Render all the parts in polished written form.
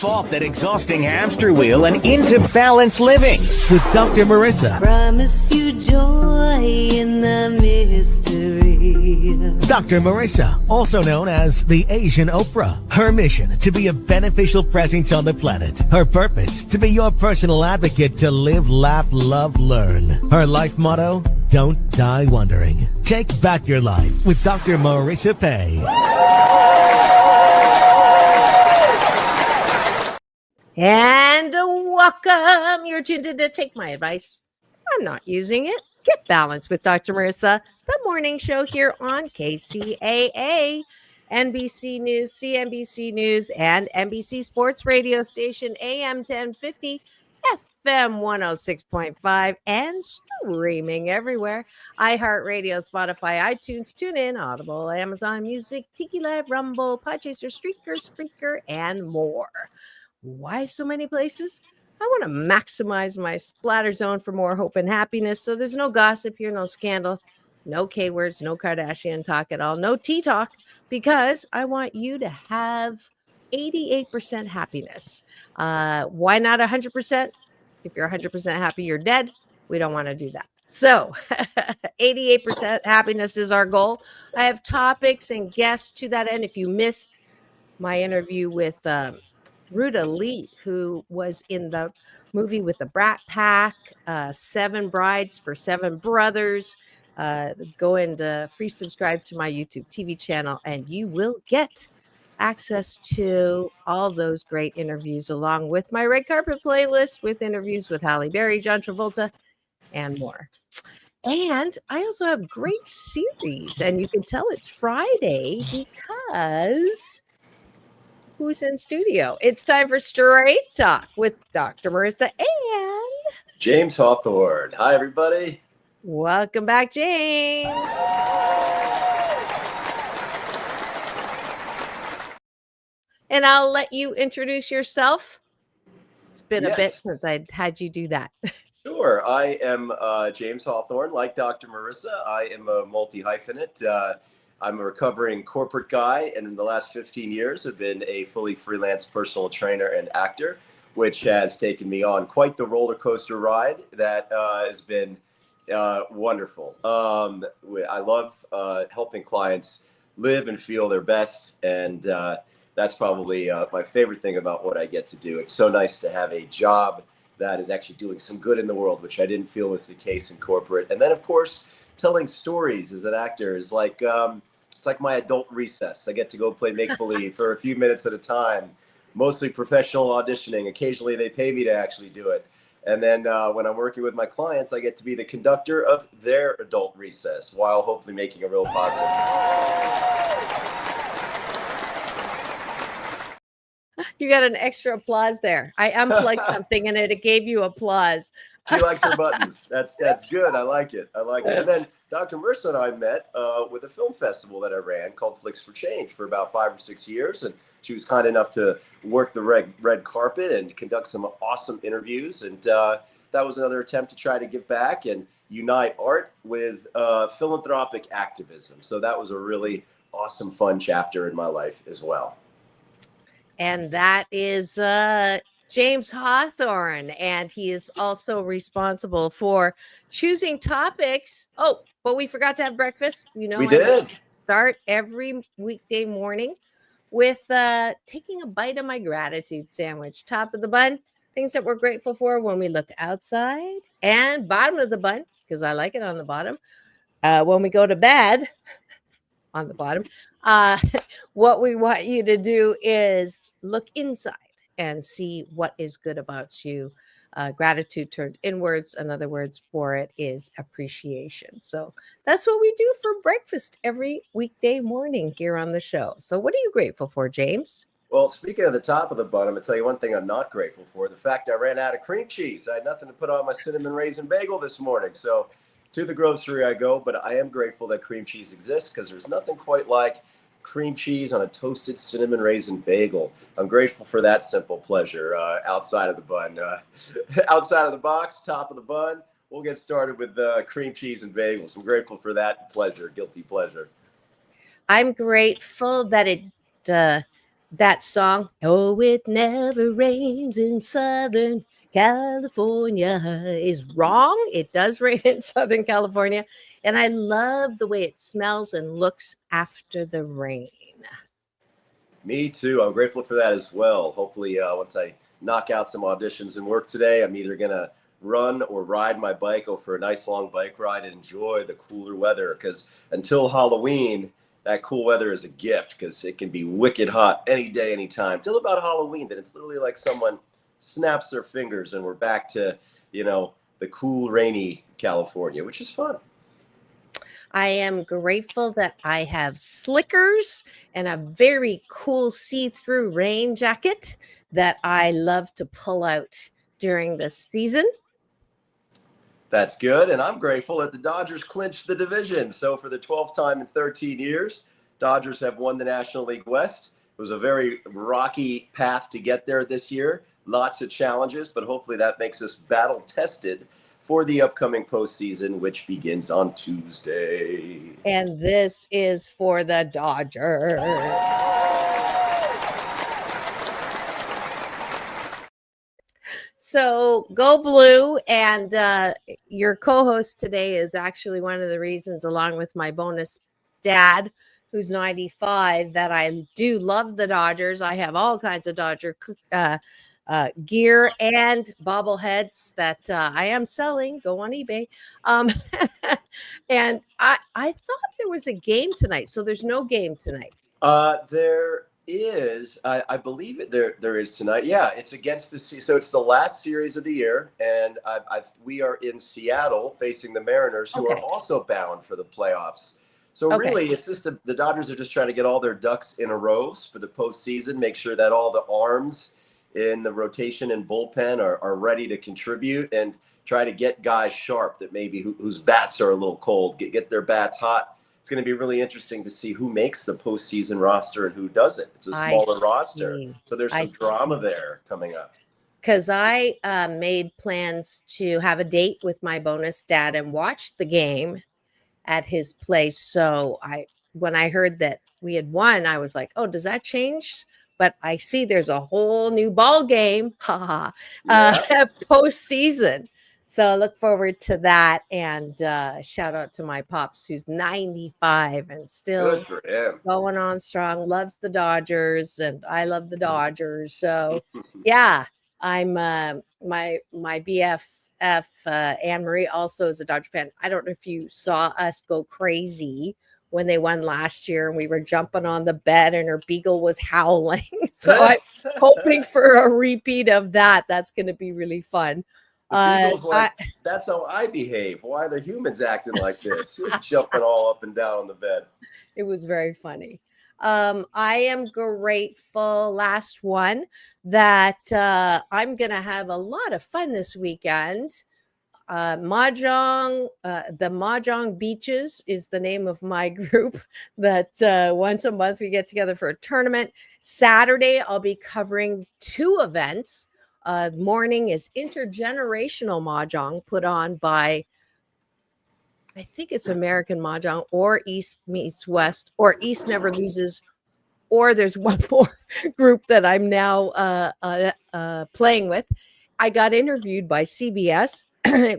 Jump off that exhausting hamster wheel and into balanced living with Dr. Marissa. Promise you joy in the mystery. Dr. Marissa, also known as the Asian Oprah. Her mission, to be a beneficial presence on the planet. Her purpose, to be your personal advocate to live, laugh, love, learn. Her life motto, don't die wondering. Take back your life with Dr. Marissa Pay. And welcome. You're tuned in to Take My Advice. I'm not using it. Get Balanced with Dr. Marissa, the morning show here on KCAA, NBC News, CNBC News, and NBC Sports Radio Station, AM 1050, FM 106.5, and streaming everywhere. iHeartRadio, Spotify, iTunes, TuneIn, Audible, Amazon Music, Tiki Live, Rumble, Podchaser, Streaker, Spreaker, and more. Why so many places? I want to maximize my splatter zone for more hope and happiness. So there's no gossip here, no scandal, no K words, no Kardashian talk at all, no tea talk, because I want you to have 88% happiness. Why not 100%? If you're 100% happy, you're dead. We don't want to do that. So 88% happiness is our goal. I have topics and guests to that end. If you missed my interview with Ruta Lee, who was in the movie with the Brat Pack, 7 Brides for 7 Brothers. Go and free subscribe to my YouTube TV channel, and you will get access to all those great interviews, along with my red carpet playlist with interviews with Halle Berry, John Travolta, and more. And I also have great series, and you can tell it's Friday because who's in studio? It's time for Straight Talk with Dr. Marissa and James Hawthorn. Hi, everybody. Welcome back, James. And I'll let you introduce yourself. It's been a bit since I had you do that. Sure. I am James Hawthorn. Like Dr. Marissa, I am a multi-hyphenate. I'm a recovering corporate guy, and in the last 15 years have been a fully freelance personal trainer and actor, which has taken me on quite the roller coaster ride that has been wonderful. I love helping clients live and feel their best, and that's probably my favorite thing about what I get to do. It's so nice to have a job that is actually doing some good in the world, which I didn't feel was the case in corporate. And then, of course, telling stories as an actor is like it's like my adult recess. I get to go play make-believe for a few minutes at a time, mostly professional auditioning. Occasionally they pay me to actually do it. And then when I'm working with my clients, I get to be the conductor of their adult recess while hopefully making a real positive. You got an extra applause there. I unplugged something and it gave you applause. She likes her buttons. That's good. I like it. And then Dr. Marissa and I met with a film festival that I ran called Flicks for Change for about 5 or 6 years. And she was kind enough to work the red carpet and conduct some awesome interviews. And that was another attempt to try to give back and unite art with philanthropic activism. So that was a really awesome, fun chapter in my life as well. And that is James Hawthorn, and he is also responsible for choosing topics. Oh, but we forgot to have breakfast. You know, we did. Start every weekday morning with taking a bite of my gratitude sandwich. Top of the bun, things that we're grateful for when we look outside, and bottom of the bun, because I like it on the bottom. When we go to bed, on the bottom. What we want you to do is look inside and see what is good about you. Gratitude turned inwards. Another words for it is appreciation. So that's what we do for breakfast every weekday morning here on the show. So what are you grateful for, James? Well, speaking of the top of the bun, I'm going to tell you one thing I'm not grateful for. The fact I ran out of cream cheese. I had nothing to put on my cinnamon raisin bagel this morning. So to the grocery I go, but I am grateful that cream cheese exists because there's nothing quite like cream cheese on a toasted cinnamon raisin bagel. I'm grateful for that simple pleasure outside of the bun. Outside of the box, top of the bun, we'll get started with cream cheese and bagels. I'm grateful for that pleasure, guilty pleasure. I'm grateful that it that song, "Oh, it never rains in Southern California," is wrong. It does rain in Southern California. And I love the way it smells and looks after the rain. Me too. I'm grateful for that as well. Hopefully, once I knock out some auditions and work today, I'm either going to run or ride my bike, go for a nice long bike ride, and enjoy the cooler weather. Because until Halloween, that cool weather is a gift because it can be wicked hot any day, anytime. Till about Halloween, then it's literally like someone snaps their fingers and we're back to, the cool, rainy California, which is fun. I am grateful that I have slickers and a very cool see-through rain jacket that I love to pull out during the season. That's good. And I'm grateful that the Dodgers clinched the division. So for the 12th time in 13 years, Dodgers have won the National League West. It was a very rocky path to get there this year. Lots of challenges, but hopefully that makes us battle tested for the upcoming postseason, which begins on Tuesday. And this is for the Dodgers. So go blue. And your co-host today is actually one of the reasons, along with my bonus dad, who's 95, that I do love the Dodgers. I have all kinds of Dodger gear and bobbleheads that I am selling. Go on eBay. And I thought there was a game tonight. So there's no game tonight. There is, I believe it. There is tonight. Yeah, it's against the. So it's the last series of the year, and we are in Seattle facing the Mariners, who are also bound for the playoffs. So really, it's just the Dodgers are just trying to get all their ducks in a row for the postseason. Make sure that all the arms in the rotation and bullpen are ready to contribute, and try to get guys sharp that maybe whose bats are a little cold. Get their bats hot. It's going to be really interesting to see who makes the postseason roster and who doesn't. It's a smaller roster, so there's some drama there coming up. Because I made plans to have a date with my bonus dad and watch the game at his place. So when I heard that we had won, I was like, oh, does that change? But I see there's a whole new ball game, postseason. So I look forward to that. And shout out to my pops, who's 95 and still going on strong, loves the Dodgers, and I love the Dodgers. So yeah, I'm my BFF Anne Marie also is a Dodger fan. I don't know if you saw us go crazy when they won last year, and we were jumping on the bed and her beagle was howling. So I'm hoping for a repeat of that. That's going to be really fun. Like, that's how I behave. Why are the humans acting like this? Jumping all up and down on the bed. It was very funny. I am grateful, last one, that I'm going to have a lot of fun this weekend. Mahjong, the Mahjong Beaches is the name of my group that once a month we get together for a tournament. Saturday, I'll be covering 2 events. Morning is intergenerational Mahjong put on by, I think it's American Mahjong, or East Meets West, or East Never Loses, or there's one more group that I'm now playing with. I got interviewed by CBS,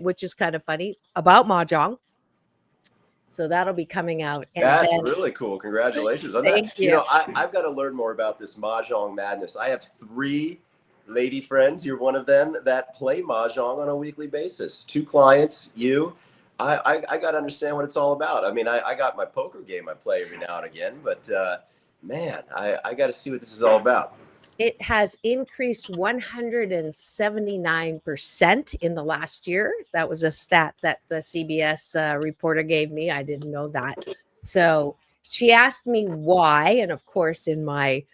which is kind of funny, about Mahjong. So that'll be coming out. And that's really cool. Congratulations on that. Thank you. You know, I've got to learn more about this Mahjong madness. I have 3 lady friends. You're one of them that play Mahjong on a weekly basis. 2 clients, you. I got to understand what it's all about. I mean, I got my poker game I play every now and again, but man, I got to see what this is all about. It has increased 179% in the last year. That was a stat that the CBS reporter gave me. I didn't know that. So she asked me why. And of course, in my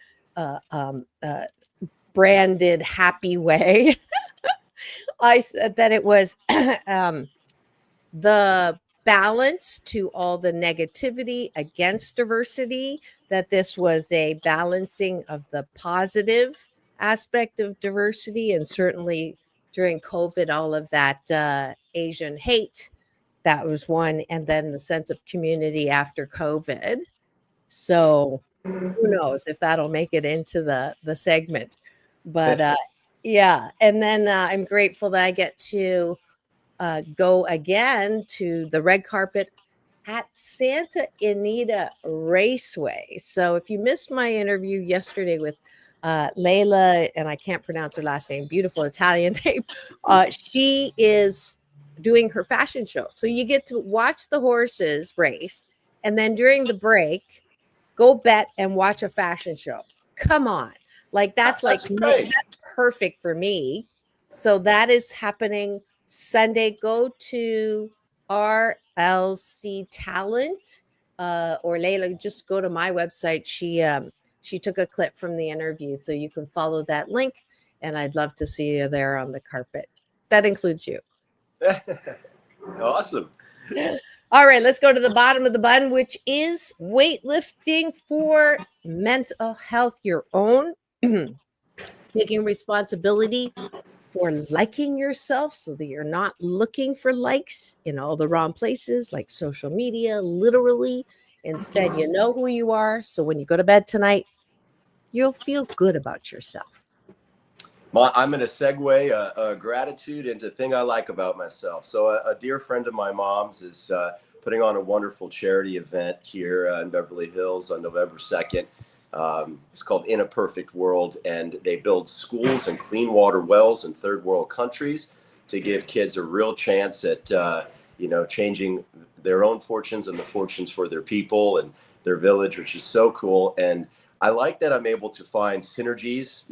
branded happy way, I said that it was the balance to all the negativity against diversity, that this was a balancing of the positive aspect of diversity, and certainly during COVID, all of that Asian hate, that was one, and then the sense of community after COVID. So Who knows if that'll make it into the segment. But yeah, and then I'm grateful that I get to go again to the red carpet at Santa Anita Raceway. So if you missed my interview yesterday with Layla, and I can't pronounce her last name, beautiful Italian name, she is doing her fashion show. So you get to watch the horses race, and then during the break, go bet and watch a fashion show. Come on. Like that's great. that's perfect for me. So that is happening Sunday. Go to RLC Talent or Layla, just go to my website. She took a clip from the interview, so you can follow that link, and I'd love to see you there on the carpet. That includes you. Awesome. All right, let's go to the bottom of the bun, which is weightlifting for mental health, your own, taking responsibility for liking yourself so that you're not looking for likes in all the wrong places like social media, literally. Instead, you know who you are. So when you go to bed tonight, you'll feel good about yourself. I'm going to segue a gratitude into a thing I like about myself. So a dear friend of my mom's is putting on a wonderful charity event here in Beverly Hills on November 2nd. It's called In a Perfect World, and they build schools and clean water wells in third world countries to give kids a real chance at, changing their own fortunes and the fortunes for their people and their village, which is so cool. And I like that I'm able to find synergies,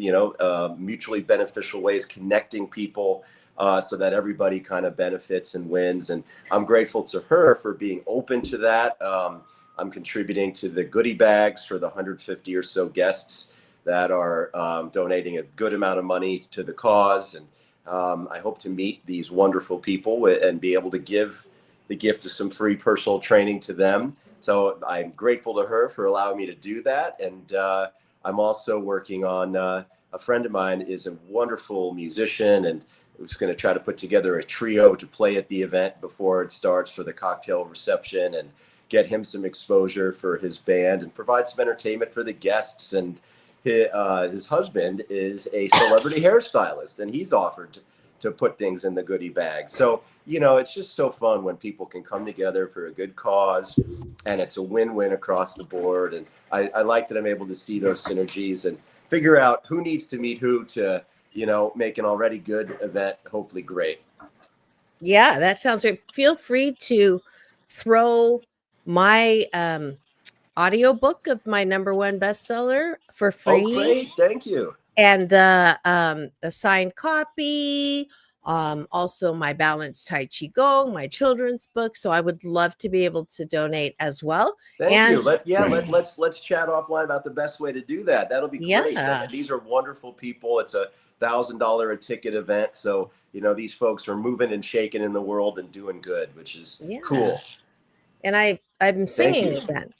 mutually beneficial ways, connecting people so that everybody kind of benefits and wins. And I'm grateful to her for being open to that. I'm contributing to the goodie bags for the 150 or so guests that are donating a good amount of money to the cause. And I hope to meet these wonderful people and be able to give the gift of some free personal training to them. So I'm grateful to her for allowing me to do that. And I'm also working on a friend of mine is a wonderful musician, and was going to try to put together a trio to play at the event before it starts for the cocktail reception and get him some exposure for his band and provide some entertainment for the guests. And his husband is a celebrity hairstylist, and he's offered to put things in the goodie bag. So, it's just so fun when people can come together for a good cause, and it's a win-win across the board. And I like that I'm able to see those synergies and figure out who needs to meet who to, make an already good event hopefully great. Yeah, that sounds great. Feel free to throw my audiobook of my #1 bestseller for free. Oh, great. Thank you. And a signed copy, also my Balanced Tai Chi Go, my children's book. So I would love to be able to donate as well. Thank you. Let's chat offline about the best way to do that. That'll be great. Yeah. These are wonderful people. It's a $1,000 a ticket event. So, these folks are moving and shaking in the world and doing good, which is cool. And I'm singing again.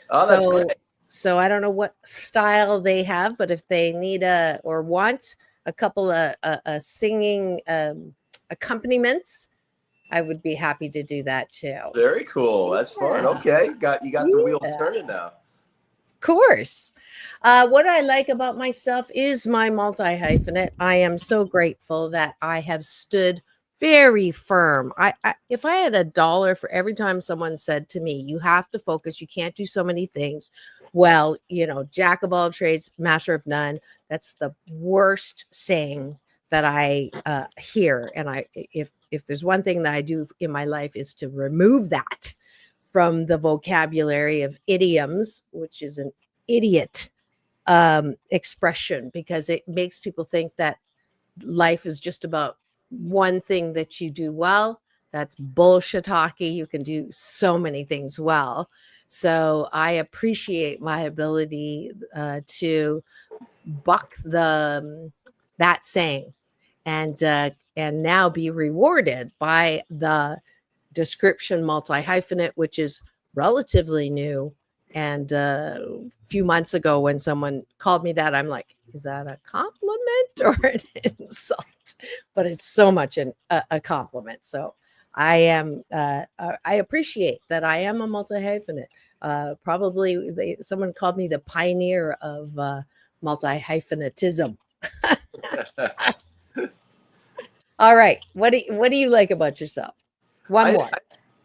Oh, that's great. So I don't know what style they have, but if they need or want a couple of singing accompaniments, I would be happy to do that too. Very cool. That's fun. Okay, you got the wheels turning now. Of course. What I like about myself is my multi-hyphenate. I am so grateful that I have stood very firm. If I had $1 for every time someone said to me, you have to focus, you can't do so many things. Well, jack of all trades, master of none. That's the worst saying that I hear. And if there's one thing that I do in my life is to remove that from the vocabulary of idioms, which is an idiot expression, because it makes people think that life is just about one thing that you do well. That's bullshit hockey. You can do so many things well. So I appreciate my ability to buck that saying, and now be rewarded by the description multi-hyphenate, which is relatively new. And a few months ago, when someone called me that, I'm like, is that a compliment or an insult? But it's so much a compliment. So I appreciate that I am a multi hyphenate. Probably someone called me the pioneer of multi hyphenatism. All right, what do you like about yourself? One I, more.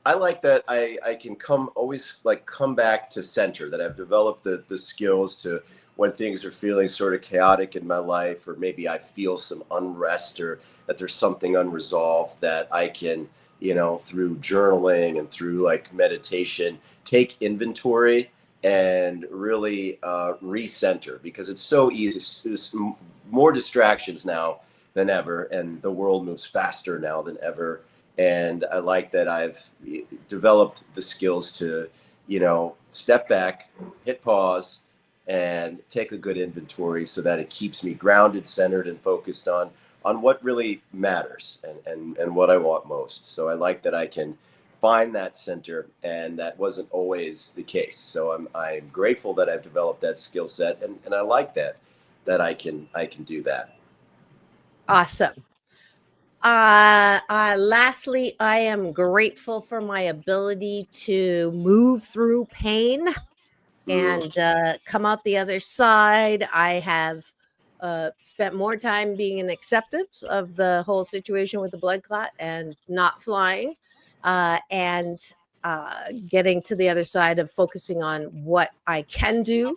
I like that I can come back to center, that I've developed the skills to, when things are feeling sort of chaotic in my life, or maybe I feel some unrest, or that there's something unresolved, that I can, through journaling and through like meditation, take inventory and really recenter, because it's so easy. There's more distractions now than ever, and the world moves faster now than ever. And I like that I've developed the skills to, step back, hit pause, and take a good inventory, so that it keeps me grounded, centered, and focused on what really matters, and what I want most. So I like that I can find that center, and that wasn't always the case. So I'm grateful that I've developed that skill set, and I like that I can do that. Awesome. Lastly, I am grateful for my ability to move through pain and come out the other side. I have spent more time being in acceptance of the whole situation with the blood clot and not flying, and getting to the other side of focusing on what I can do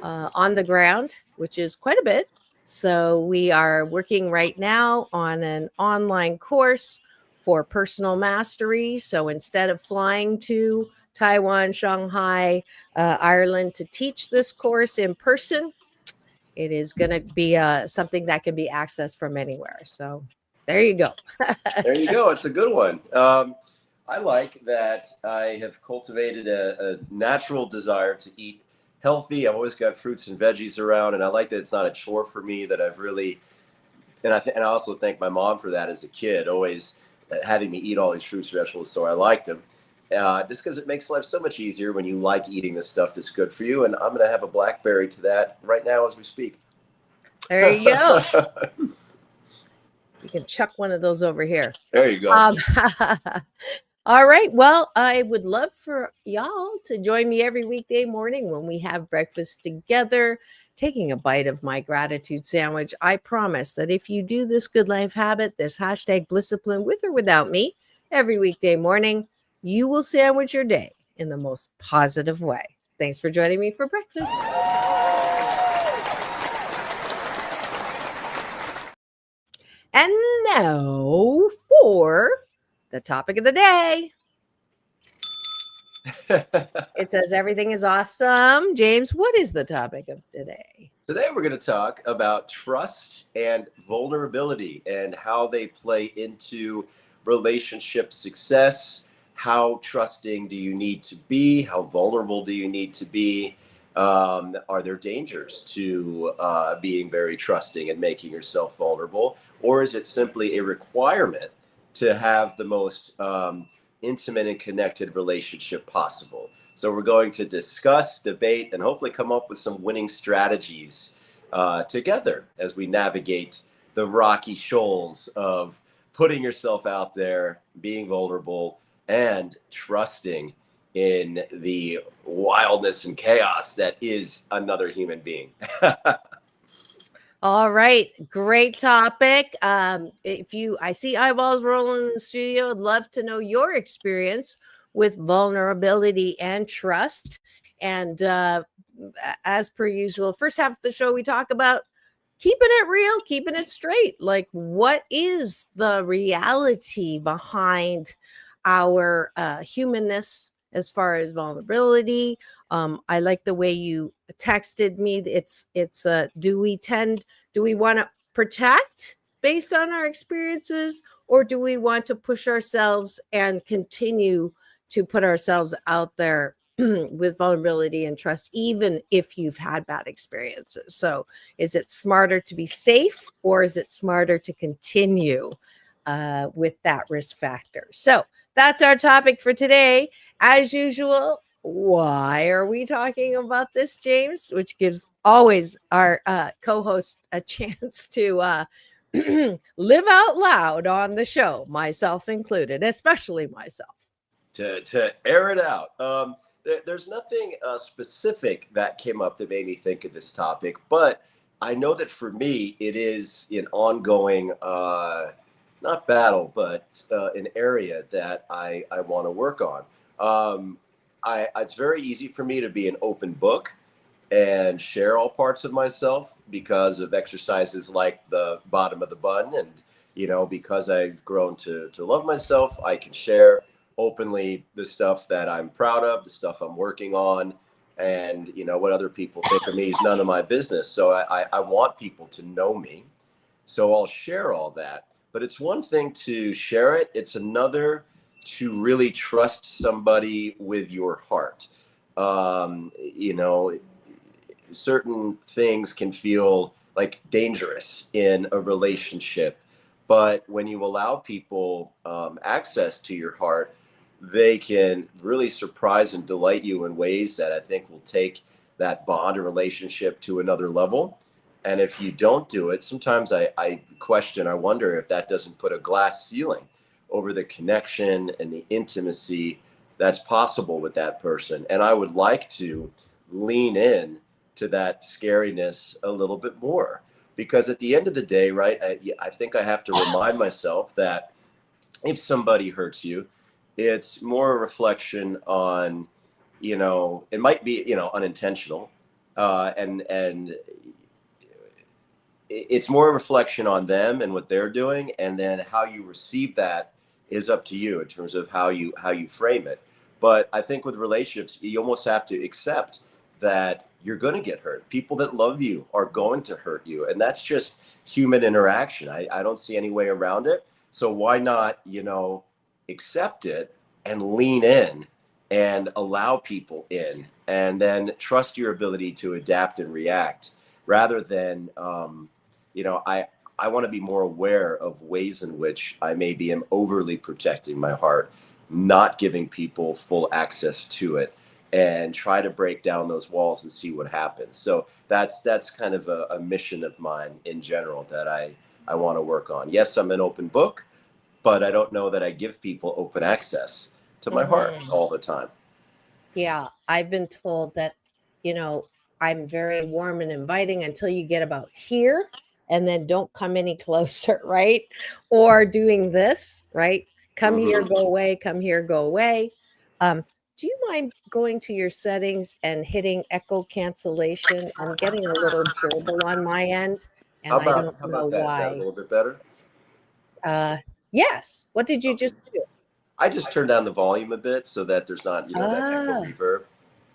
on the ground, which is quite a bit. So we are working right now on an online course for personal mastery. So instead of flying to Taiwan, Shanghai, Ireland to teach this course in person, it is going to be something that can be accessed from anywhere. So there you go. There you go. It's a good one. I like that I have cultivated a natural desire to eat healthy. I've always got fruits and veggies around, and I like that it's not a chore for me. That I've really, and I also thank my mom for that as a kid, always having me eat all these fruits and vegetables. So I liked them, just because it makes life so much easier when you like eating the stuff that's good for you. And I'm going to have a blackberry to that right now as we speak. There you go. You can chuck one of those over here. There you go. All right. Well, I would love for y'all to join me every weekday morning when we have breakfast together, taking a bite of my gratitude sandwich. I promise that if you do this good life habit, this hashtag Blisscipline, with or without me, every weekday morning, you will sandwich your day in the most positive way. Thanks for joining me for breakfast. And now for the topic of the day. It says everything is awesome. James, what is the topic of today? Today we're going to talk about trust and vulnerability, and how they play into relationship success. How trusting do you need to be? How vulnerable do you need to be? Are there dangers to being very trusting and making yourself vulnerable? Or is it simply a requirement to have the most intimate and connected relationship possible? So we're going to discuss, debate, and hopefully come up with some winning strategies together as we navigate the rocky shoals of putting yourself out there, being vulnerable, and trusting in the wildness and chaos that is another human being. All right, great topic. I see eyeballs rolling in the studio. I'd love to know your experience with vulnerability and trust. And as per usual, first half of the show, we talk about keeping it real, keeping it straight. Like, what is the reality behind our humanness as far as vulnerability? I like the way you texted me. It's do we want to protect based on our experiences, or do we want to push ourselves and continue to put ourselves out there with vulnerability and trust, even if you've had bad experiences? So is it smarter to be safe, or is it smarter to continue with that risk factor? So that's our topic for today. As usual, why are we talking about this, James? Which gives always our co-host a chance to live out loud on the show, myself included, especially myself. To air it out. There's nothing specific that came up that made me think of this topic, but I know that for me, it is an ongoing, not battle, but an area that I want to work on. It's very easy for me to be an open book and share all parts of myself because of exercises like the bottom of the bun. And, because I've grown to love myself, I can share openly the stuff that I'm proud of, the stuff I'm working on. And, what other people think of me is none of my business. So I want people to know me. So I'll share all that. But it's one thing to share it. It's another to really trust somebody with your heart. Certain things can feel like dangerous in a relationship, but when you allow people access to your heart, they can really surprise and delight you in ways that I think will take that bond or relationship to another level. And if you don't do it, sometimes I wonder if that doesn't put a glass ceiling over the connection and the intimacy that's possible with that person. And I would like to lean in to that scariness a little bit more, because at the end of the day, right, I think I have to remind myself that if somebody hurts you, it's more a reflection on, it might be, unintentional, and it's more a reflection on them and what they're doing, and then how you receive that is up to you in terms of how you frame it. But I think with relationships, you almost have to accept that you're going to get hurt. People that love you are going to hurt you. And that's just human interaction. I don't see any way around it. So why not, accept it and lean in and allow people in, and then trust your ability to adapt and react rather than, I want to be more aware of ways in which I maybe am overly protecting my heart, not giving people full access to it, and try to break down those walls and see what happens. So that's kind of a mission of mine in general that I want to work on. Yes, I'm an open book, but I don't know that I give people open access to my heart all the time. Yeah, I've been told that, I'm very warm and inviting until you get about here, and then don't come any closer, right? Or doing this, right? Come here, go away, come here, go away. Do you mind going to your settings and hitting echo cancellation? I'm getting a little gerbil on my end, and I don't know that? Is that a why. little bit better? Yes. What did you just do? I just turned down the volume a bit so that there's not, that echo reverb.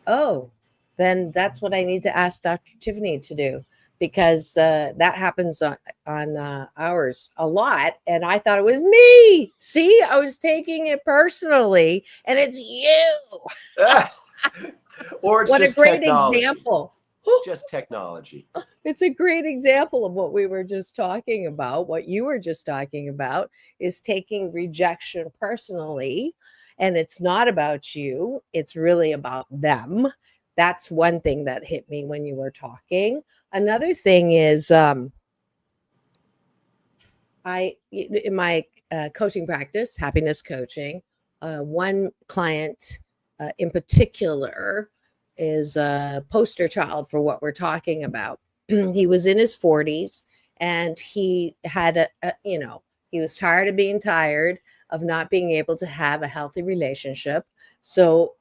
Oh, then that's what I need to ask Dr. Tiffany to do, because that happens on ours a lot. And I thought it was me. See, I was taking it personally, and it's you. Or it's what a just great technology. example. It's just technology. It's a great example of what we were just talking about. What you were just talking about is taking rejection personally, and it's not about you. It's really about them. That's one thing that hit me when you were talking. Another thing is, in my coaching practice, happiness coaching, one client in particular is a poster child for what we're talking about. He was in his 40s, and he had he was tired of being tired of not being able to have a healthy relationship. So,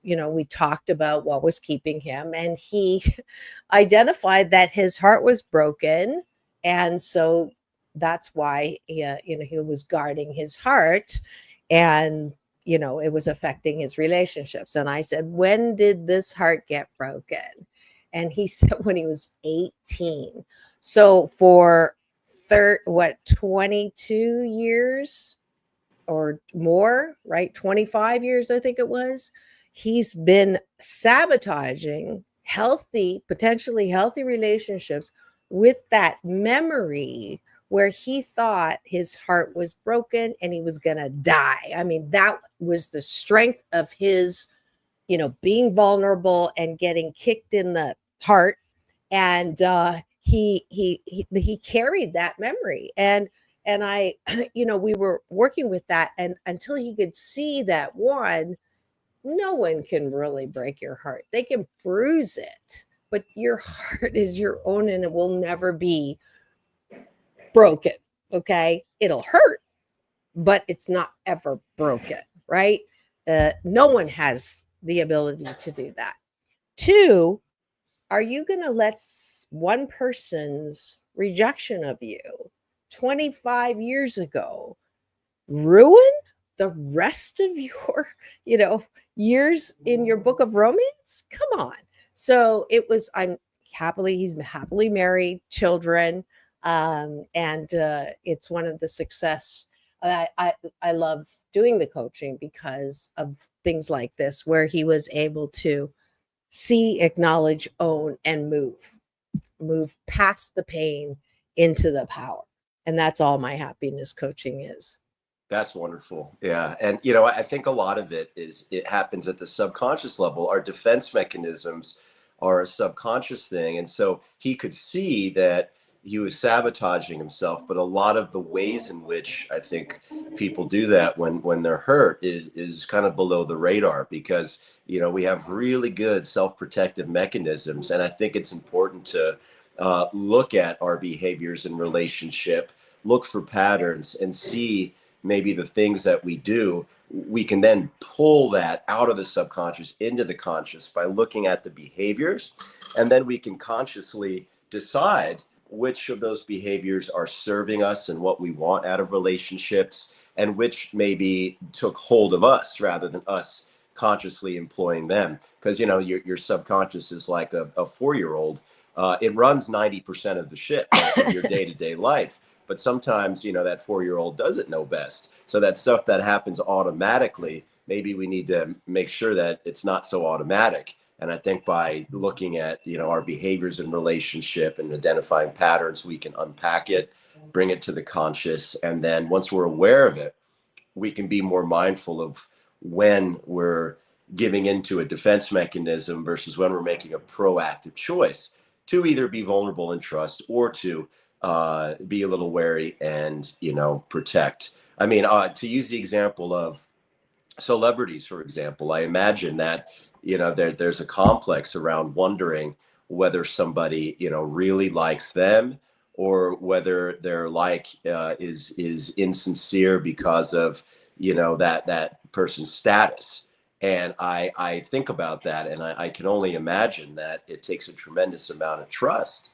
we talked about what was keeping him, and he identified that his heart was broken. And so that's why he was guarding his heart, and it was affecting his relationships. And I said, when did this heart get broken? And he said when he was 18. So for 22 years or more, right? 25 years, I think it was. He's been sabotaging potentially healthy relationships with that memory where he thought his heart was broken and he was going to die. I mean, that was the strength of his, being vulnerable and getting kicked in the heart. And he carried that memory. And I, we were working with that, and until he could see that, one, no one can really break your heart. They can bruise it, but your heart is your own and it will never be broken. Okay. It'll hurt, but it's not ever broken, right? No one has the ability to do that. Two, are you going to let one person's rejection of you 25 years ago ruin the rest of your, years in your book of romance? Come on. So he's happily married, children. And it's one of the success. I love doing the coaching because of things like this, where he was able to see, acknowledge, own, and move past the pain into the power. And that's all my happiness coaching is. That's wonderful. Yeah. And, I think a lot of it happens at the subconscious level. Our defense mechanisms are a subconscious thing. And so he could see that he was sabotaging himself, but a lot of the ways in which I think people do that when they're hurt is kind of below the radar, because, we have really good self-protective mechanisms. And I think it's important to look at our behaviors in relationship, look for patterns, and see maybe the things that we do. We can then pull that out of the subconscious into the conscious by looking at the behaviors, and then we can consciously decide which of those behaviors are serving us and what we want out of relationships, and which maybe took hold of us rather than us consciously employing them. Because your subconscious is like a 4-year-old. It runs 90% of the ship of your day-to-day life. But sometimes, that 4-year-old doesn't know best. So that stuff that happens automatically, maybe we need to make sure that it's not so automatic. And I think by looking at, our behaviors in relationship and identifying patterns, we can unpack it, bring it to the conscious. And then once we're aware of it, we can be more mindful of when we're giving into a defense mechanism versus when we're making a proactive choice to either be vulnerable and trust, or to be a little wary and, protect. I mean, to use the example of celebrities, for example, I imagine that, there's a complex around wondering whether somebody, really likes them, or whether their is insincere because of, that person's status. And I think about that, and I can only imagine that it takes a tremendous amount of trust,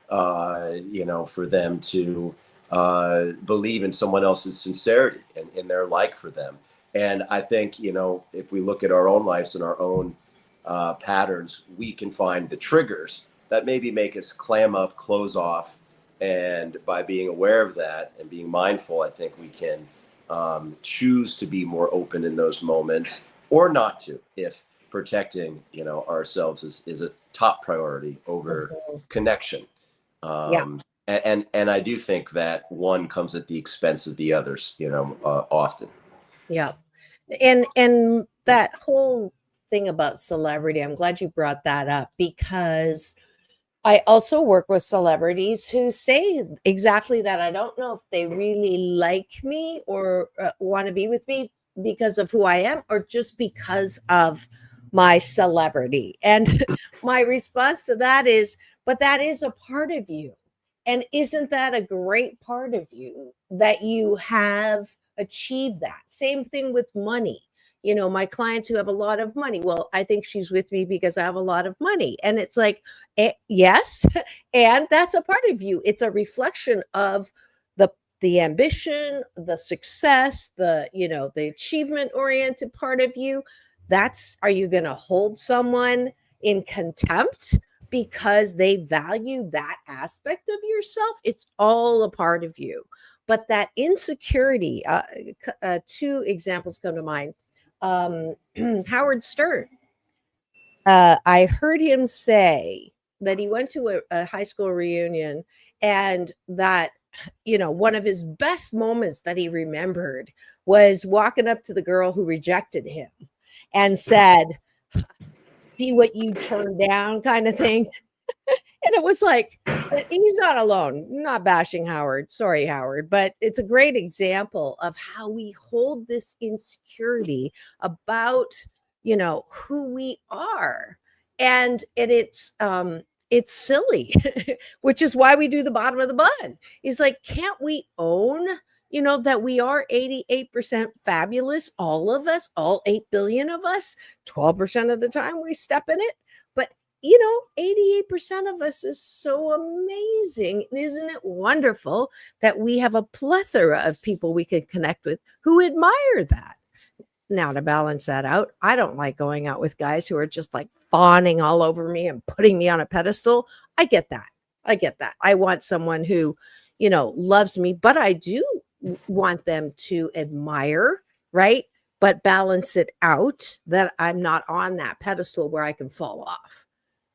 for them to believe in someone else's sincerity and in their like for them. And I think, if we look at our own lives and our own patterns, we can find the triggers that maybe make us clam up, close off. And by being aware of that and being mindful, I think we can choose to be more open in those moments, or not to, if protecting, ourselves is a top priority over connection. And I do think that one comes at the expense of the others, often. Yeah. And that whole thing about celebrity, I'm glad you brought that up, because I also work with celebrities who say exactly that. I don't know if they really like me or want to be with me because of who I am, or just because of my celebrity. And my response to that is, but that is a part of you. And isn't that a great part of you that you have achieved that? Same thing with money. My clients who have a lot of money, well, I think she's with me because I have a lot of money. And it's like, yes, and that's a part of you. It's a reflection of the ambition, the success, the achievement oriented part of you. Are you going to hold someone in contempt because they value that aspect of yourself? It's all a part of you. But that insecurity, 2 examples come to mind. Howard Stern. I heard him say that he went to a high school reunion, and that, one of his best moments that he remembered was walking up to the girl who rejected him and said, "See what you turned down," kind of thing. And it was like, He's not alone. Not bashing Howard. Sorry, Howard. But it's a great example of how we hold this insecurity about, who we are. And it's silly, which is why we do the bottom of the bun. It's like, can't we own, that we are 88% fabulous, all of us, all 8 billion of us, 12% of the time we step in it. But 88% of us is so amazing. Isn't it wonderful that we have a plethora of people we can connect with who admire that? Now, to balance that out, I don't like going out with guys who are just like fawning all over me and putting me on a pedestal. I get that. I want someone who, loves me, but I do want them to admire, right? But balance it out that I'm not on that pedestal where I can fall off.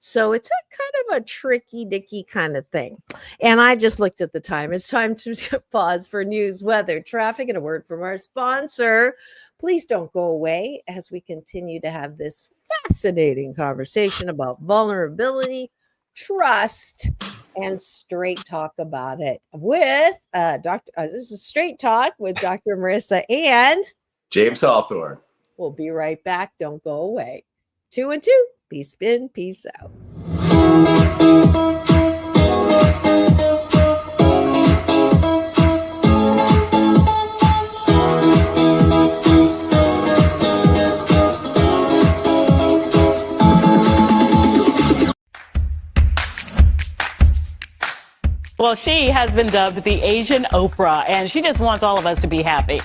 So it's a kind of a tricky dicky kind of thing. And I just looked at the time. It's time to pause for news, weather, traffic, and a word from our sponsor. Please don't go away as we continue to have this fascinating conversation about vulnerability, trust, and straight talk about it with this is Straight Talk with Dr. Marissa and James Hawthorn. We'll be right back. Don't go away. 2 and 2. Peace in, peace out. Well, she has been dubbed the Asian Oprah, and she just wants all of us to be happy.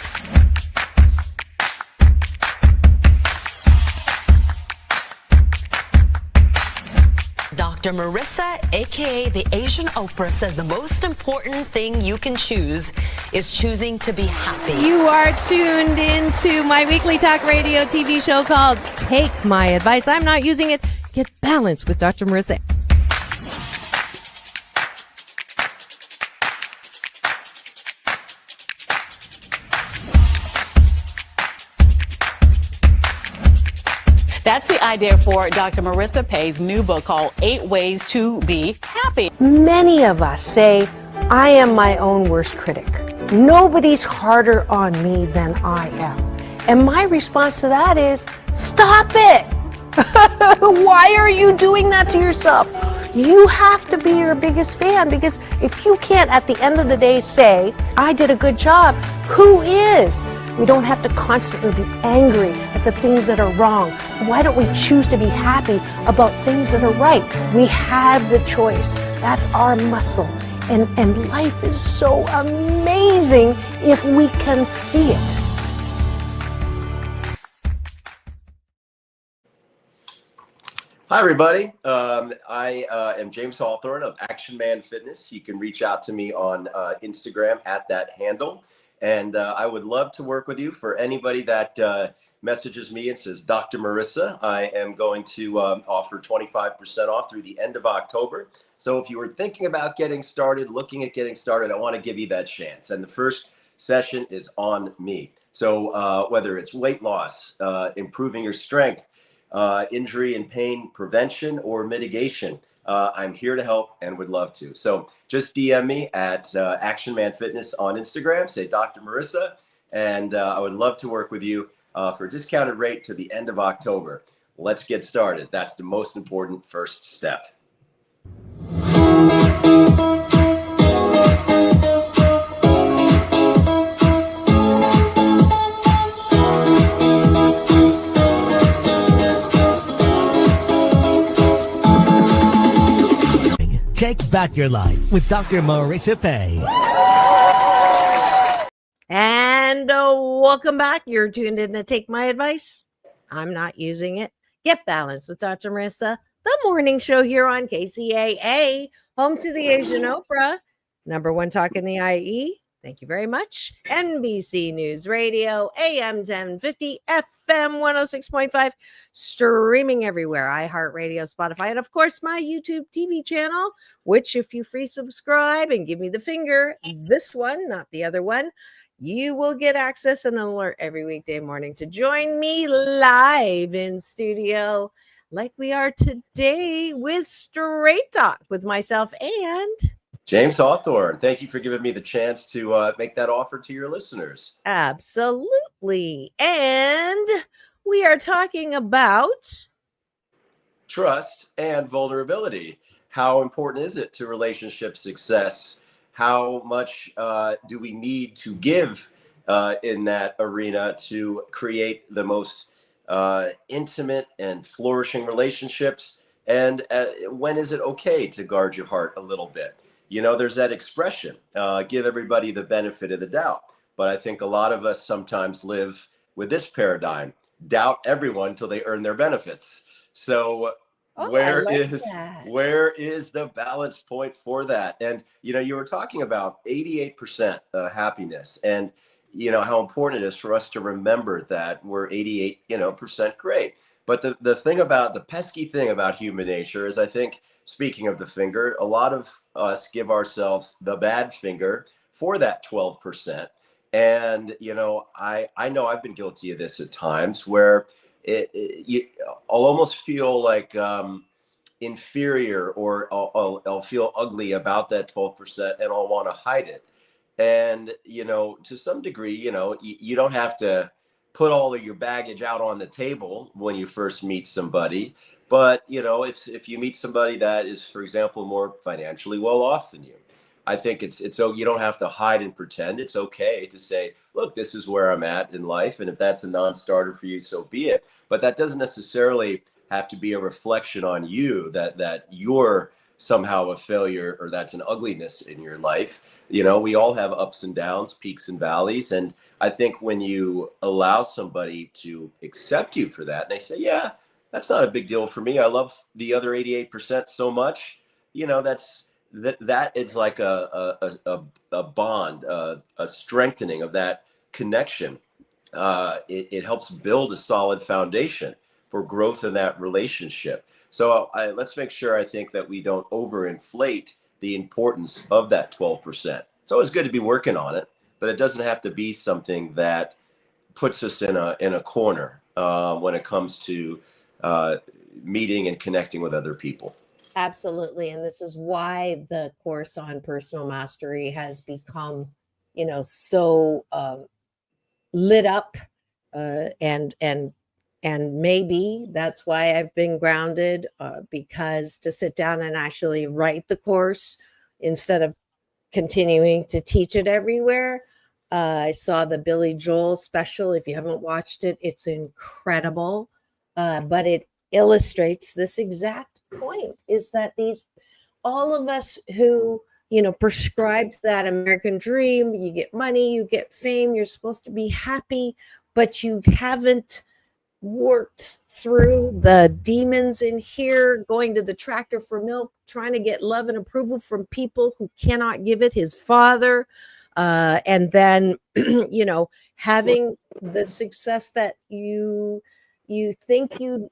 Dr. Marissa, aka the Asian Oprah, says the most important thing you can choose is choosing to be happy. You are tuned into my weekly talk radio TV show called Take My Advice. I'm not using it. Get balanced with Dr. Marissa. That's the idea for Dr. Marissa Pay's new book called 8 Ways to Be Happy. Many of us say, I am my own worst critic. Nobody's harder on me than I am. And my response to that is, stop it! Why are you doing that to yourself? You have to be your biggest fan, because if you can't at the end of the day say, I did a good job, who is? We don't have to constantly be angry at the things that are wrong. Why don't we choose to be happy about things that are right? We have the choice. That's our muscle. And life is so amazing if we can see it. Hi, everybody. I am James Hawthorn of Action Man Fitness. You can reach out to me on Instagram at that handle. And I would love to work with you. For anybody that messages me and says, Dr. Marissa, I am going to offer 25% off through the end of October. So if you were thinking about getting started, looking at getting started, I want to give you that chance. And the first session is on me. So whether it's weight loss, improving your strength, injury and pain prevention or mitigation, I'm here to help and would love to. So just DM me at Action Man Fitness on Instagram, say Dr. Marissa, and I would love to work with you for a discounted rate to the end of October. Let's get started. That's the most important first step. Take back your life with Dr. Marissa Pay. And welcome back. You're tuned in to Take My Advice. I'm not using it. Get balanced with Dr. Marissa, the morning show here on KCAA, home to the Asian Oprah, #1 talk in the IE. Thank you very much. NBC News Radio, AM 1050, FM 106.5, streaming everywhere, iHeartRadio, Spotify, and of course my YouTube TV channel, which if you free subscribe and give me the finger, this one, not the other one, you will get access and an alert every weekday morning to join me live in studio. like we are today with Straight Talk with myself and James Hawthorn, thank you for giving me the chance to make that offer to your listeners. absolutely. And we are talking about Trust and vulnerability. How important is it to relationship success? How much do we need to give in that arena to create the most intimate and flourishing relationships? And when is it okay to guard your heart a little bit? You know, there's that expression, give everybody the benefit of the doubt. But I think a lot of us sometimes live with this paradigm, doubt everyone till they earn their benefits. So I where like is that. where is the balance point for that? And you know, you were talking about 88% happiness, and you know how important it is for us to remember that we're 88 percent great. But the thing about the pesky thing about human nature is, I think, speaking of the finger, a lot of us give ourselves the bad finger for that 12%. And you know, I know I've been guilty of this at times where I'll almost feel like inferior, or I'll feel ugly about that 12%, and I'll want to hide it. And you know, to some degree, you know, you don't have to put all of your baggage out on the table when you first meet somebody. But you know, if you meet somebody that is, for example, more financially well off than you, I think it's so you don't have to hide and pretend. It's okay to say, look, this is where I'm at in life, and if that's a non-starter for you, so be it. But that doesn't necessarily have to be a reflection on you that you're somehow a failure, or that's an ugliness in your life. You know, we all have ups and downs, peaks and valleys, and I think when you allow somebody to accept you for that, and they say, yeah, that's not a big deal for me, I love the other 88% so much, you know, that is like a bond, a strengthening of that connection. It helps build a solid foundation for growth in that relationship. So let's make sure, I think, that we don't overinflate the importance of that 12%. It's always good to be working on it, but it doesn't have to be something that puts us in a corner when it comes to meeting and connecting with other people. absolutely. And this is why the course on personal mastery has become, so lit up, and maybe that's why I've been grounded, because to sit down and actually write the course instead of continuing to teach it everywhere. I saw the Billy Joel special. If you haven't watched it, it's incredible. But it illustrates this exact point, is that all of us who, prescribed that American dream, you get money, you get fame, you're supposed to be happy, but you haven't worked through the demons in here, going to the tractor for milk, trying to get love and approval from people who cannot give it, his father, and then having the success that you think you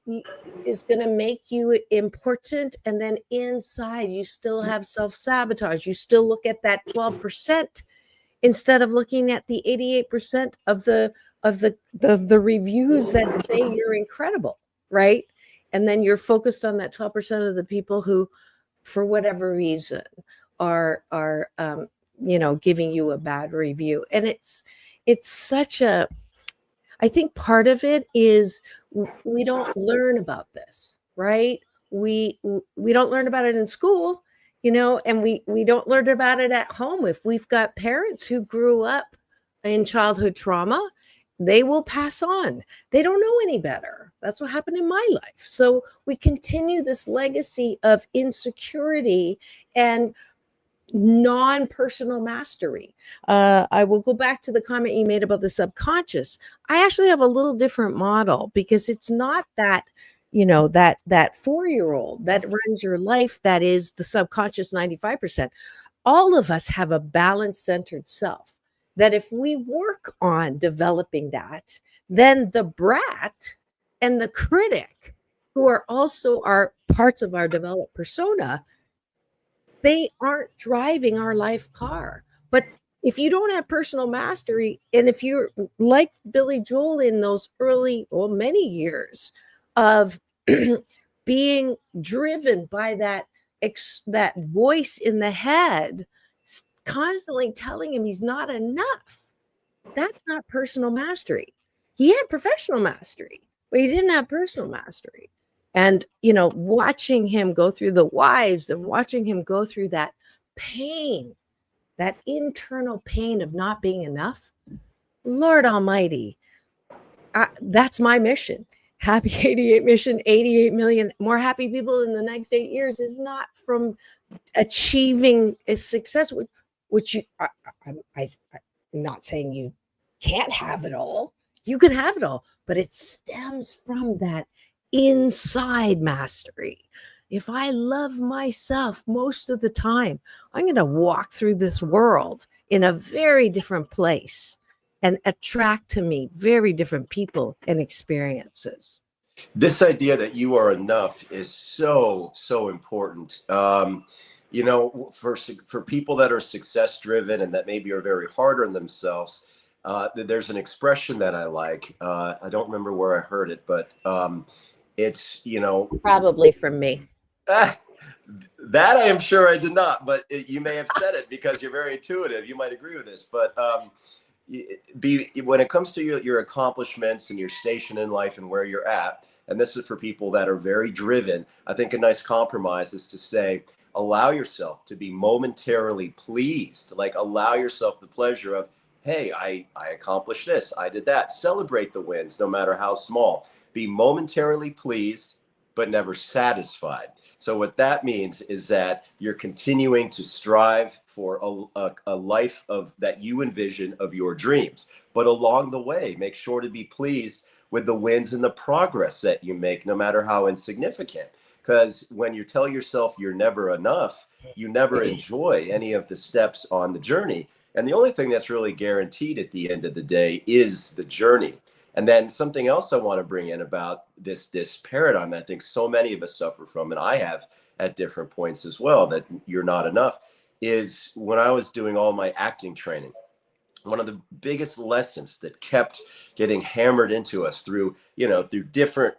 is going to make you important, and then inside you still have self-sabotage. You still look at that 12% instead of looking at the 88% of the reviews that say you're incredible, right? And then you're focused on that 12% of the people who, for whatever reason, are giving you a bad review. And it's such a, I think part of it is we don't learn about this, right? We don't learn about it in school, and we don't learn about it at home. If we've got parents who grew up in childhood trauma, they will pass on. They don't know any better. That's what happened in my life. So we continue this legacy of insecurity and non-personal mastery. I will go back to the comment you made about the subconscious. I actually have a little different model, because it's not that, that 4-year-old that runs your life, that is the subconscious 95%. All of us have a balance-centered self, that if we work on developing that, then the brat and the critic, who are also our parts of our developed persona, they aren't driving our life car. But if you don't have personal mastery, and if you're like Billy Joel in those early, many years of being driven by that voice in the head constantly telling him he's not enough. That's not personal mastery. He had professional mastery, but he didn't have personal mastery. And, watching him go through the wives and watching him go through that pain, that internal pain of not being enough, Lord Almighty, that's my mission. Happy 88 mission, 88 million more happy people in the next 8 years is not from achieving a success, which I'm not saying you can't have it all. You can have it all, but it stems from that inside mastery. If I love myself most of the time, I'm going to walk through this world in a very different place and attract to me very different people and experiences. This idea that you are enough is so important. For people that are success driven and that maybe are very hard on themselves, there's an expression that I like. I don't remember where I heard it, but it's, probably from me. That I am sure I did not, but you may have said it because you're very intuitive. You might agree with this, but when it comes to your accomplishments and your station in life and where you're at, and this is for people that are very driven, I think a nice compromise is to say, allow yourself to be momentarily pleased, like allow yourself the pleasure of, hey, I accomplished this, I did that. Celebrate the wins, no matter how small. Be momentarily pleased, but never satisfied. So what that means is that you're continuing to strive for a life that you envision of your dreams. But along the way, make sure to be pleased with the wins and the progress that you make, no matter how insignificant. Because when you tell yourself you're never enough, you never enjoy any of the steps on the journey. And the only thing that's really guaranteed at the end of the day is the journey. And then something else I want to bring in about this paradigm that I think so many of us suffer from, and I have at different points as well, that you're not enough, is when I was doing all my acting training, one of the biggest lessons that kept getting hammered into us through different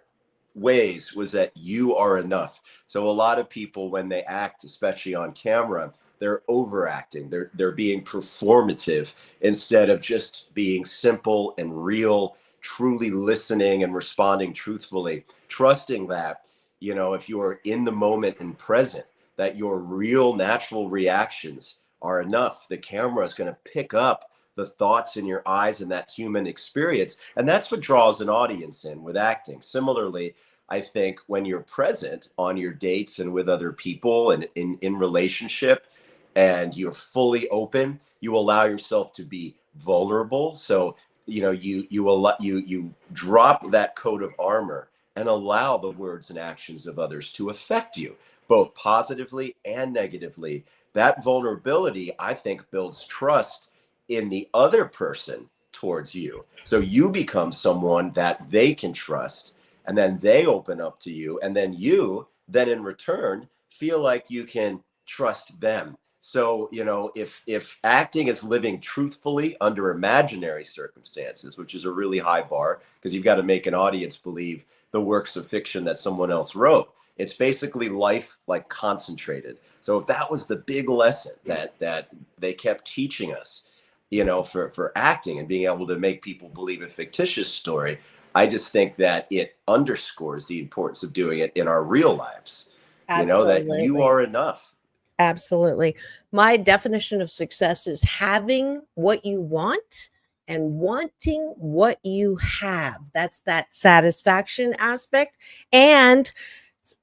ways was that you are enough. So a lot of people, when they act, especially on camera, they're overacting. They're being performative instead of just being simple and real, truly listening and responding truthfully, trusting that, if you are in the moment and present, that your real natural reactions are enough. The camera is going to pick up the thoughts in your eyes and that human experience. And that's what draws an audience in with acting. Similarly, I think when you're present on your dates and with other people and in relationship, and you're fully open, you allow yourself to be vulnerable. So, you drop that coat of armor and allow the words and actions of others to affect you, both positively and negatively. That vulnerability, I think, builds trust in the other person towards you. So you become someone that they can trust, and then they open up to you, and then you then in return feel like you can trust them. So, if acting is living truthfully under imaginary circumstances, which is a really high bar because you've got to make an audience believe the works of fiction that someone else wrote. It's basically life like concentrated. So if that was the big lesson that they kept teaching us, for acting and being able to make people believe a fictitious story, I just think that it underscores the importance of doing it in our real lives. Absolutely. That you are enough. Absolutely. My definition of success is having what you want and wanting what you have. That's that satisfaction aspect, and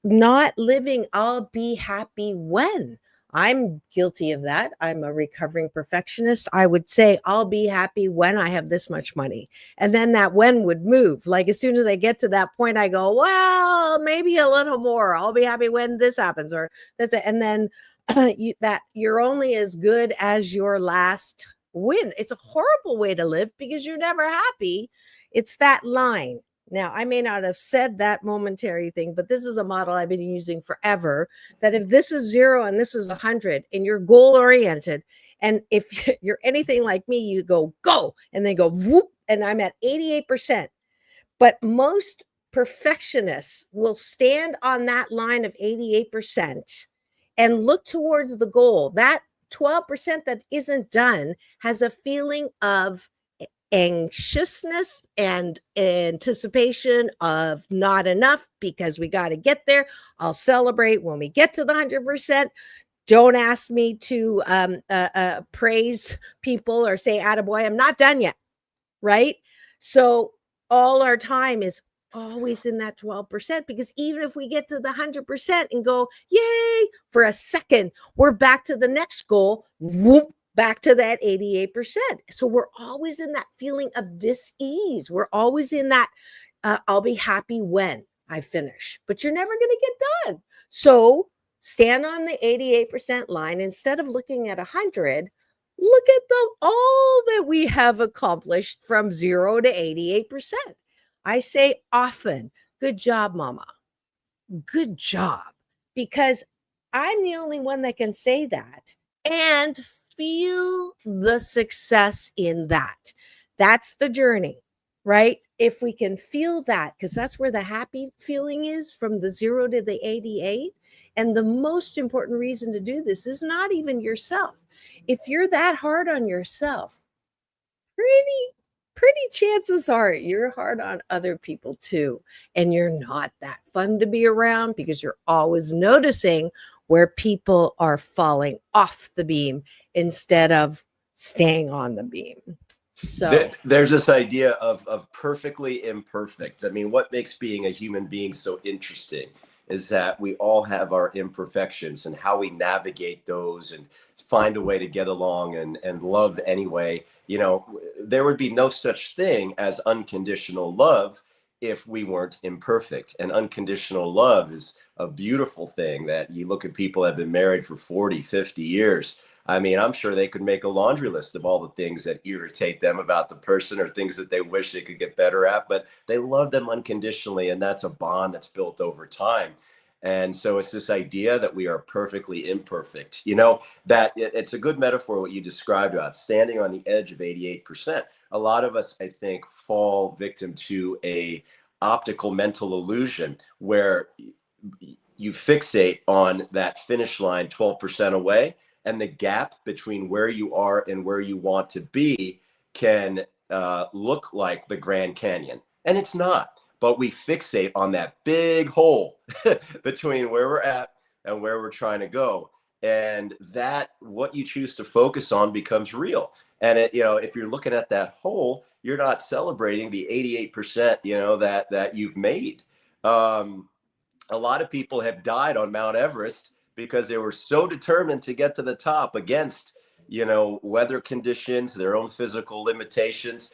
not living, I'll be happy when. I'm guilty of that. I'm a recovering perfectionist. I would say I'll be happy when I have this much money. And then that when would move. Like as soon as I get to that point, I go, well, maybe a little more. I'll be happy when this happens or this. And then you're only as good as your last win. It's a horrible way to live because you're never happy. It's that line. Now, I may not have said that momentary thing, but this is a model I've been using forever, that if this is 0 and this is 100 and you're goal oriented, and if you're anything like me, you go, and then go, whoop, and I'm at 88%. But most perfectionists will stand on that line of 88% and look towards the goal. That 12% that isn't done has a feeling of anxiousness and anticipation of not enough because we got to get there. I'll celebrate when we get to the 100%. Don't ask me to praise people or say, attaboy, I'm not done yet, right? So all our time is always in that 12%, because even if we get to the 100% and go, yay, for a second, we're back to the next goal, whoop, back to that 88%. So we're always in that feeling of dis-ease. We're always in that, I'll be happy when I finish, but you're never going to get done. So stand on the 88% line. Instead of looking at 100, look at all that we have accomplished from 0 to 88%. I say often, good job, mama. Good job. Because I'm the only one that can say that and feel the success in that. That's the journey, right? If we can feel that, because that's where the happy feeling is, from the 0 to the 88. And the most important reason to do this is not even yourself. If you're that hard on yourself, pretty chances are you're hard on other people too. And you're not that fun to be around, because you're always noticing where people are falling off the beam instead of staying on the beam. So there's this idea of perfectly imperfect. I mean, what makes being a human being so interesting is that we all have our imperfections, and how we navigate those and find a way to get along and love anyway. You know, there would be no such thing as unconditional love if we weren't imperfect. And unconditional love is a beautiful thing. That you look at people that have been married for 40, 50 years. I mean, I'm sure they could make a laundry list of all the things that irritate them about the person, or things that they wish they could get better at, but they love them unconditionally. And that's a bond that's built over time. And so it's this idea that we are perfectly imperfect, you know, that it's a good metaphor what you described about standing on the edge of 88%. A lot of us, I think, fall victim to a optical mental illusion where you fixate on that finish line 12% away, and the gap between where you are and where you want to be can look like the Grand Canyon. And it's not. But we fixate on that big hole between where we're at and where we're trying to go. And that, what you choose to focus on, becomes real. And it, you know, if you're looking at that hole, you're not celebrating the 88%, you know, that you've made. A lot of people have died on Mount Everest because they were so determined to get to the top against, you know, weather conditions, their own physical limitations.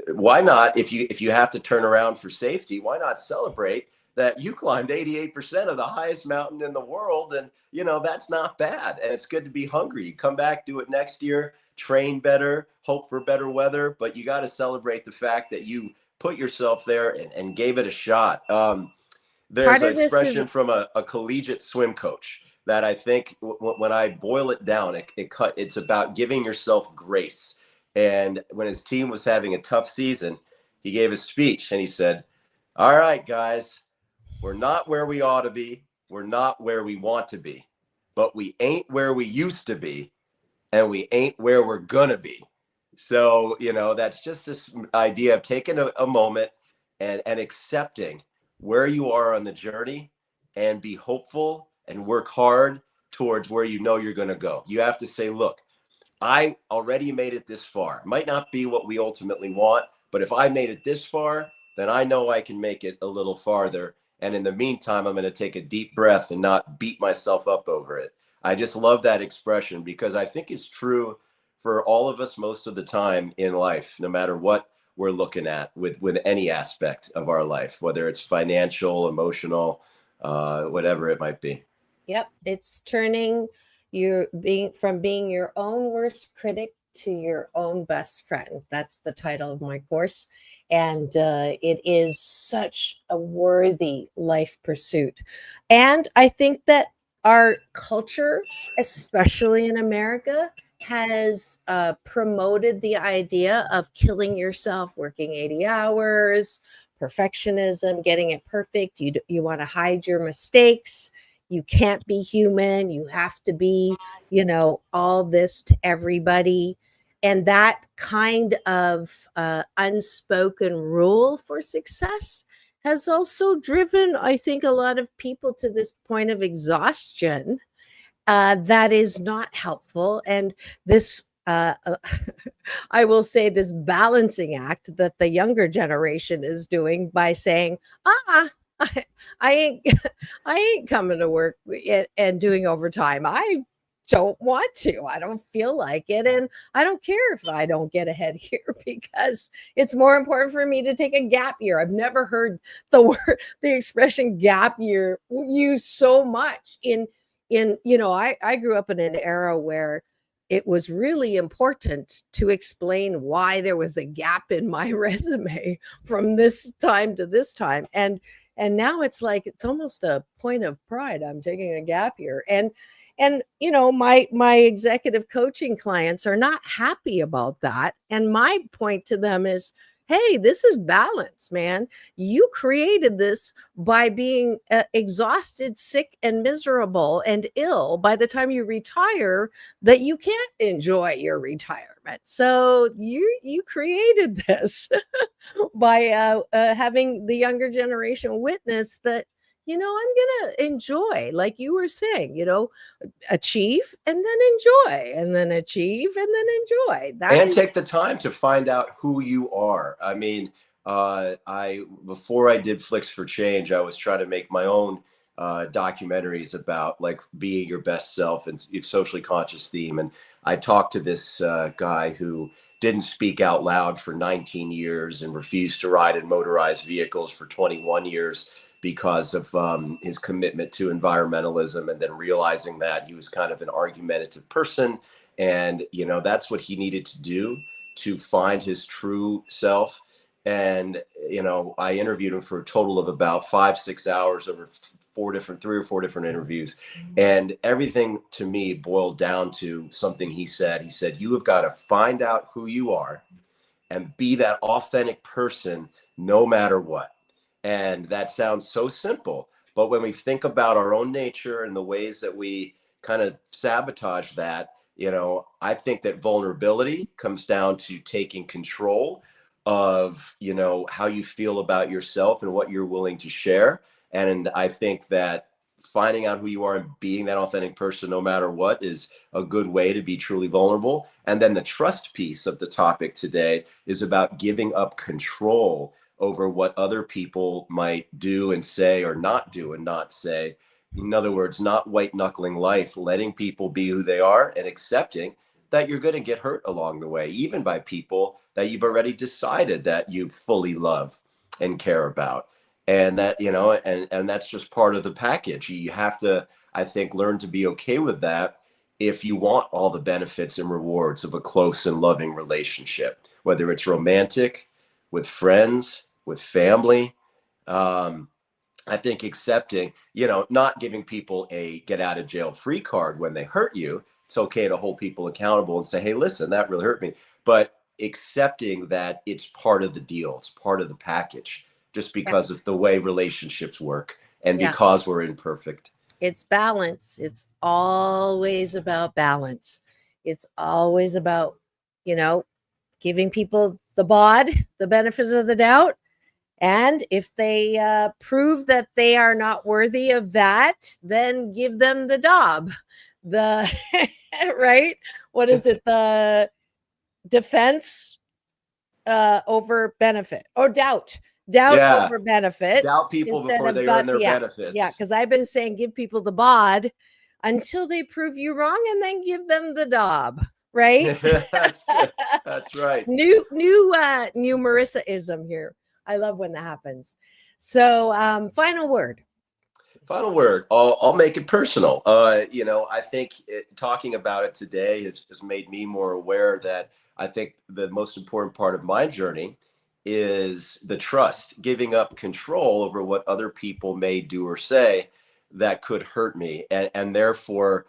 Why not, if you have to turn around for safety, why not celebrate that you climbed 88% of the highest mountain in the world? And, you know, that's not bad. And it's good to be hungry. You come back, do it next year, train better, hope for better weather. But you got to celebrate the fact that you put yourself there and gave it a shot. There's an expression from a collegiate swim coach that I think when I boil it down, it's about giving yourself grace. And when his team was having a tough season, he gave a speech and he said, all right, guys, we're not where we ought to be. We're not where we want to be, but we ain't where we used to be, and we ain't where we're going to be. So, you know, that's just this idea of taking a moment and accepting where you are on the journey, and be hopeful and work hard towards where you know you're going to go. You have to say, look, I already made it this far. It might not be what we ultimately want, but if I made it this far, then I know I can make it a little farther. And in the meantime, I'm going to take a deep breath and not beat myself up over it. I just love that expression, because I think it's true for all of us most of the time in life, no matter what we're looking at with any aspect of our life, whether it's financial, emotional, whatever it might be. Yep. It's turning being your own worst critic to your own best friend. That's the title of my course. And it is such a worthy life pursuit. And I think that our culture, especially in America, has promoted the idea of killing yourself, working 80 hours, perfectionism, getting it perfect. You want to hide your mistakes. You can't be human. You have to be, all this to everybody. And that kind of unspoken rule for success has also driven, I think, a lot of people to this point of exhaustion that is not helpful. And this, I will say, this balancing act that the younger generation is doing by saying, I, I ain't, I ain't coming to work and doing overtime. I don't want to. I don't feel like it. And I don't care if I don't get ahead here because it's more important for me to take a gap year. I've never heard the expression gap year used so much I grew up in an era where it was really important to explain why there was a gap in my resume from this time to this time. And now it's like, it's almost a point of pride. I'm taking a gap year. And my executive coaching clients are not happy about that. And my point to them is, hey, this is balance, man. You created this by being exhausted, sick, and miserable and ill by the time you retire, that you can't enjoy your retirement. So you created this by having the younger generation witness that, I'm going to enjoy, like you were saying, achieve and then enjoy, and then achieve and then enjoy. And take the time to find out who you are. I mean, before I did Flicks for Change, I was trying to make my own documentaries about like being your best self and socially conscious theme. And I talked to this guy who didn't speak out loud for 19 years and refused to ride in motorized vehicles for 21 years because of his commitment to environmentalism, and then realizing that he was kind of an argumentative person. And, that's what he needed to do to find his true self. And, I interviewed him for a total of about 5-6 hours over 3 or 4 different interviews. And everything to me boiled down to something he said. He said, you have got to find out who you are and be that authentic person no matter what. And that sounds so simple, but when we think about our own nature and the ways that we kind of sabotage that, I think that vulnerability comes down to taking control of, how you feel about yourself and what you're willing to share. And I think that finding out who you are and being that authentic person no matter what is a good way to be truly vulnerable. And then the trust piece of the topic today is about giving up control over what other people might do and say, or not do and not say. In other words, not white knuckling life, letting people be who they are and accepting that you're going to get hurt along the way, even by people that you've already decided that you fully love and care about. And that, and that's just part of the package. You have to, I think, learn to be okay with that if you want all the benefits and rewards of a close and loving relationship, whether it's romantic, with friends, with family. I think accepting, not giving people a get out of jail free card when they hurt you. It's okay to hold people accountable and say, hey, listen, that really hurt me. But accepting that it's part of the deal. It's part of the package, just because of the way relationships work and because we're imperfect. It's balance. It's always about balance. It's always about, giving people the benefit of the doubt. And if they prove that they are not worthy of that, then give them the dob. Right? What is it? The defense over benefit, or doubt over benefit. Doubt people before they earn their benefits. Yeah, because I've been saying give people the bod until they prove you wrong, and then give them the dob. Right? That's right. New Marissa-ism here. I love when that happens. So final word. I'll make it personal. I think talking about it today has made me more aware that I think the most important part of my journey is the trust, giving up control over what other people may do or say that could hurt me. And therefore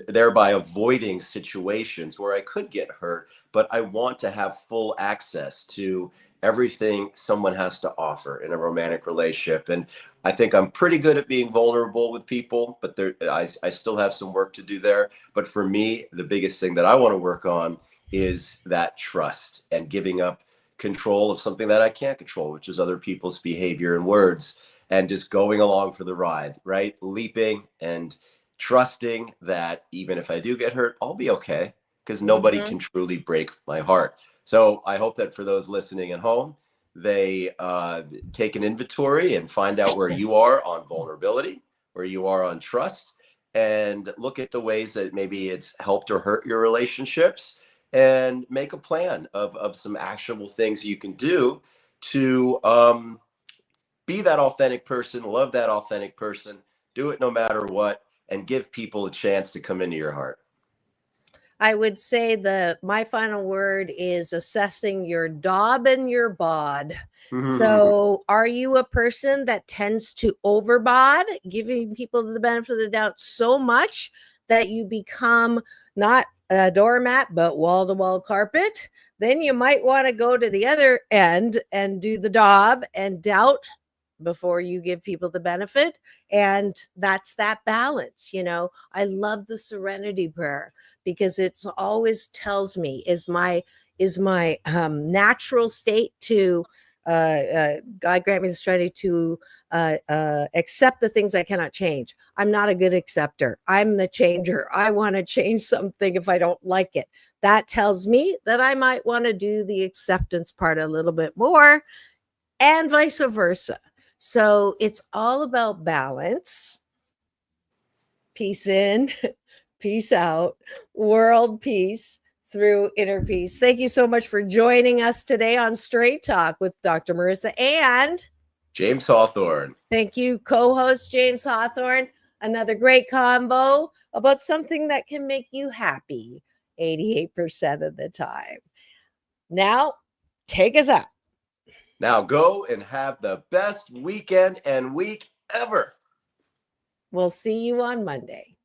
thereby avoiding situations where I could get hurt, but I want to have full access to everything someone has to offer in a romantic relationship. And I think I'm pretty good at being vulnerable with people, but I still have some work to do there. But for me, the biggest thing that I want to work on is that trust and giving up control of something that I can't control, which is other people's behavior and words, and just going along for the ride, right? Leaping and trusting that even if I do get hurt, I'll be okay, because nobody can truly break my heart. So I hope that for those listening at home, they take an inventory and find out where you are on vulnerability, where you are on trust, and look at the ways that maybe it's helped or hurt your relationships, and make a plan of some actionable things you can do to be that authentic person, love that authentic person, do it no matter what, and give people a chance to come into your heart. I would say my final word is assessing your dob and your bod. So are you a person that tends to overbod, giving people the benefit of the doubt so much that you become not a doormat, but wall-to-wall carpet? Then you might want to go to the other end and do the dob and doubt before you give people the benefit. And that's that balance. I love the serenity prayer, because it's always tells me is my natural state to God grant me the serenity to accept the things I cannot change. I'm not a good acceptor. I'm the changer. I want to change something if I don't like it. That tells me that I might want to do the acceptance part a little bit more, and vice versa. So it's all about balance. Peace in, peace out, world peace through inner peace. Thank you so much for joining us today on Straight Talk with Dr. Marissa and James Hawthorn. Thank you, co-host James Hawthorn. Another great convo about something that can make you happy 88% of the time. Now, take us out. Now go and have the best weekend and week ever. We'll see you on Monday.